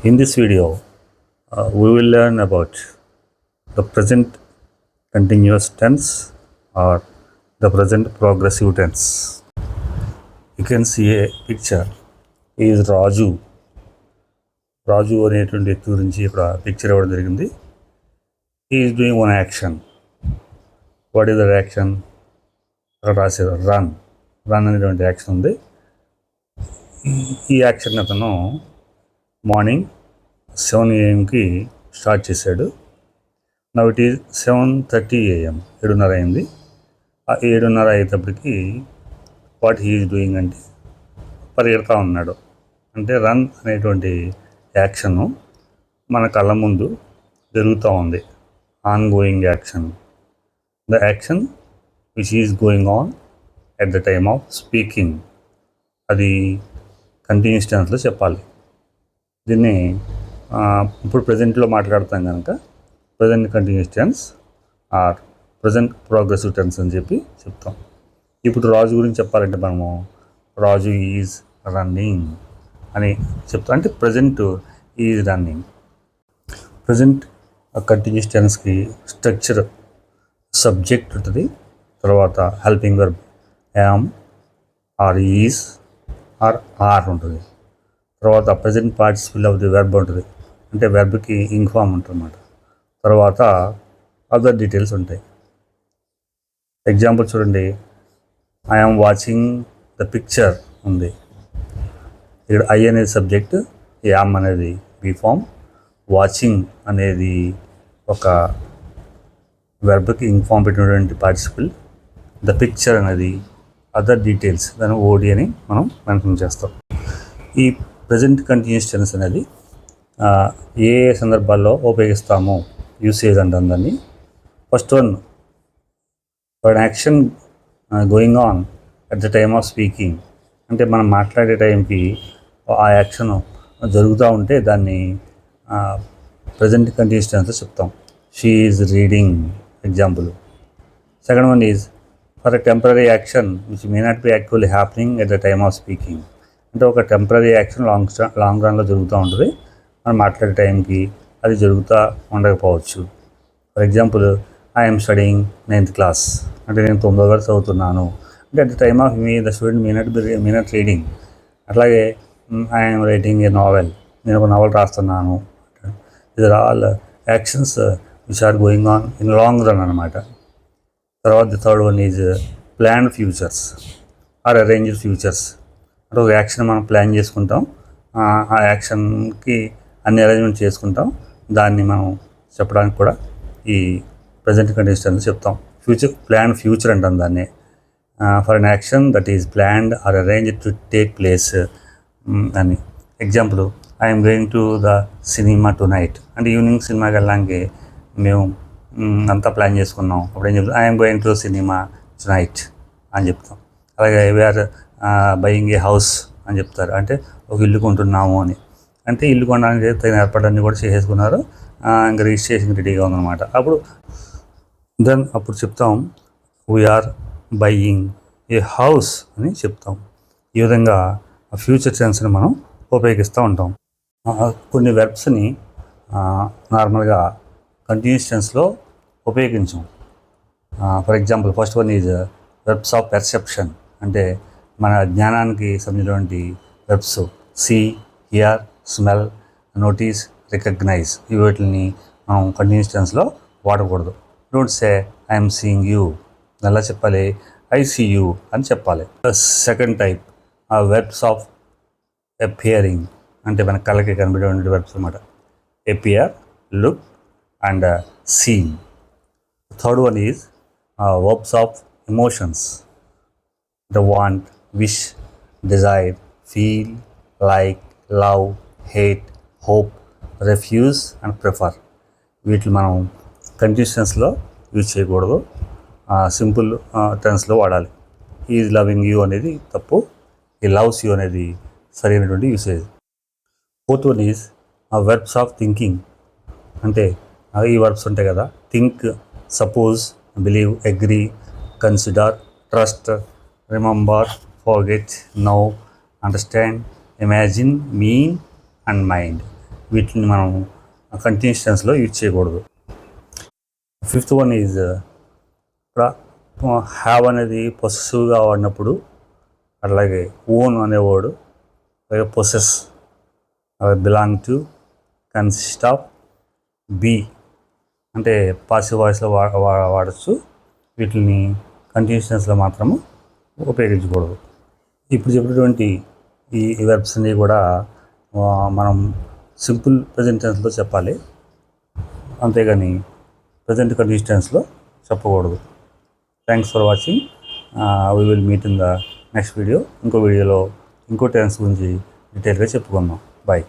In this video, we will learn about the present continuous tense or the present progressive tense. You can see a picture. He is Raju. రాజు అనేటువంటి వ్యక్తి గురించి ఇక్కడ picture ఇవ్వడం జరిగింది. He is doing one action. What is that action? అక్కడ రాశారు run అనేటువంటి action ఉంది. ఈ యాక్షన్ అతను మార్నింగ్ 7 AM స్టార్ట్ చేశాడు. నవ్ ఇట్ ఈజ్ 7:30 AM, 7:30 అయింది. ఆ 7:30 అయ్యేటప్పటికి వాట్ హీ ఈజ్ డూయింగ్ అంటే పరిగెడతా ఉన్నాడు. అంటే రన్ అనేటువంటి యాక్షను మన కళ్ళ ముందు జరుగుతూ ఉంది. Ongoing action, the action which is going on at the time of speaking. అది కంటిన్యూస్ టెన్స్లో చెప్పాలి. దీన్ని ఇప్పుడు ప్రజెంట్లో మాట్లాడతాం కనుక present continuous tense or present progressive tense అని చెప్పి చెప్తాం. ఇప్పుడు రాజు గురించి చెప్పాలంటే మనము రాజు ఈజ్ రన్నింగ్ అని చెప్తాం. అంటే present is running. Present continuous టెన్స్కి స్ట్రక్చర్ సబ్జెక్ట్ ఉంటుంది, తర్వాత helping verb am or is or are ఉంటుంది, తర్వాత present participle of the verb ఉంటుంది, అంటే వెర్బ్కి ఇంగ్ ఫామ్ ఉంటుంది అన్నమాట. తర్వాత అదర్ డీటెయిల్స్ ఉంటాయి. ఎగ్జాంపుల్ చూడండి, ఐఎమ్ వాచింగ్ ద పిక్చర్ ఉంది. ఇక్కడ ఐ అనేది సబ్జెక్ట్, యామ్ అనేది బీ ఫామ్, వాచింగ్ అనేది ఒక వెర్బ్కి ఇంగ్ ఫామ్ పెట్టినటువంటి పార్టిసిపల్, ద పిక్చర్ అనేది అదర్ డీటెయిల్స్, దాన్ని ఓడి అని మనం మెన్షన్ చేస్తాం. ఈ ప్రజెంట్ కంటిన్యూస్ టెన్స్ అనేది ఏ సందర్భాల్లో ఉపయోగిస్తాము, యూసేజ్ అంటాం దాన్ని. First one, for action going on at the time of speaking. అంటే మనం మాట్లాడే టైంకి ఆ యాక్షన్ జరుగుతూ ఉంటే దాన్ని ప్రజెంట్ కంటిన్యూస్ టెన్స్లో చెప్తాం. She is reading example. Second one is for a temporary action which may not be actually happening at the time of speaking. అంటే ఒక టెంపరీ యాక్షన్ లాంగ్ రన్లో జరుగుతూ ఉంటుంది, మనం మాట్లాడే టైంకి అది జరుగుతూ ఉండకపోవచ్చు. For example, I'm studying 9th class, అంటే నేను 9వ తరగతి చదువుతున్నాను. అంటే at the time of the student may not reading. అట్లాగే ఐఎమ్ రైటింగ్ ఏ నావెల్, నేను ఒక నావెల్ రాస్తున్నాను. These are all actions which are going on in long run అనమాట. తర్వాత the third one is planned futures or arranged futures. అంటే ఒక action మనం plan చేసుకుంటాం, ఆ యాక్షన్కి అన్ని అరేంజ్మెంట్ చేసుకుంటాం, దాన్ని మనం చెప్పడానికి కూడా ఈ ప్రజెంట్ కంటిన్యూస్ టెన్స్ చెప్తాం. ప్లాన్ ఫ్యూచర్ అంటాం దాన్ని. For an action that is planned or arranged to take place అని. Example, I'm going to the cinema tonight, అంటే ఈవినింగ్ సినిమాకి వెళ్ళడానికి మేము అంతా ప్లాన్ చేసుకున్నాం. అప్పుడు ఏం చెప్తాం, I'm going to cinema tonight అని చెప్తాం. అలాగే వీఆర్ బయింగ్ ఏ హౌస్ అని చెప్తారు, అంటే ఒక ఇల్లు కొంటున్నాము అని. అంటే ఇల్లు కొనడానికి తగిన ఏర్పాట్లన్నీ కూడా చేసేసుకున్నారు, ఇంకా రిజిస్ట్రేషన్ రెడీగా ఉందన్నమాట. అప్పుడు చెప్తాం వీఆర్ బయింగ్ ఏ హౌస్ అని చెప్తాం. ఈ విధంగా ఫ్యూచర్ టెన్స్ని మనం ఉపయోగిస్తూ ఉంటాం. కొన్ని వెర్బ్స్ని నార్మల్గా కంటిన్యూస్ టెన్స్లో ఉపయోగించాం. For example, first one is verbs of perception, అంటే మన జ్ఞానానికి సంబంధించినటువంటి verbs see, hear, smell, notice, recognise. ఈ వీటిని మనం కంటిన్యూస్ టెన్స్లో వాడకూడదు. Don't say I'm seeing you, ఎలా చెప్పాలి, ఐ సీ యూ అని చెప్పాలి. Second type verbs of appearing, అంటే మన కళ్ళకి కనిపించేటువంటి వెర్బ్స్ అనమాట. Appear, look and seen. Third one is verbs of emotions, the want, wish, desire, feel, like, love, hate, hope, refuse and prefer. వీటిని మనం continuous టెన్స్లో యూజ్ చేయకూడదు, సింపుల్ టెన్స్లో వాడాలి. ఈజ్ లవింగ్ యూ అనేది తప్పు, ఈ లవ్స్ యూ అనేది సరైనటువంటి usage. Fourth one is verbs of thinking, అంటే ఈ వర్బ్స్ ఉంటాయి కదా, think, suppose, believe, agree, consider, trust, remember, forget, know, understand, imagine, mean and mind. వీటిని మనం కంటిన్యూస్ టెన్స్లో యూజ్ చేయకూడదు. ఫిఫ్త్ వన్ ఈజ్ ఇక్కడ హ్యావ్ అనేది పొసెసివ్గా వాడినప్పుడు, అట్లాగే ఓన్ అనేవాడు possess, belong to, consist of, be అంటే పాసివ్ వాయిస్లో వాడచ్చు. వీటిని కంటిన్యూస్ టెన్స్లో మాత్రము ఉపయోగించకూడదు. ఇప్పుడు చెప్పినటువంటి ఈ వెర్బ్స్ అన్నీ కూడా మనం సింపుల్ ప్రెజెంట్ టెన్స్లో చెప్పాలి, అంతేగాని ప్రెజెంట్ కంటిన్యూస్ టెన్స్లో చెప్పకూడదు. Thanks for watching. We will meet in the next video. ఇంకో వీడియోలో ఇంకో టెన్స్ గురించి డీటెయిల్గా చెప్పుకుందాం. బాయ్.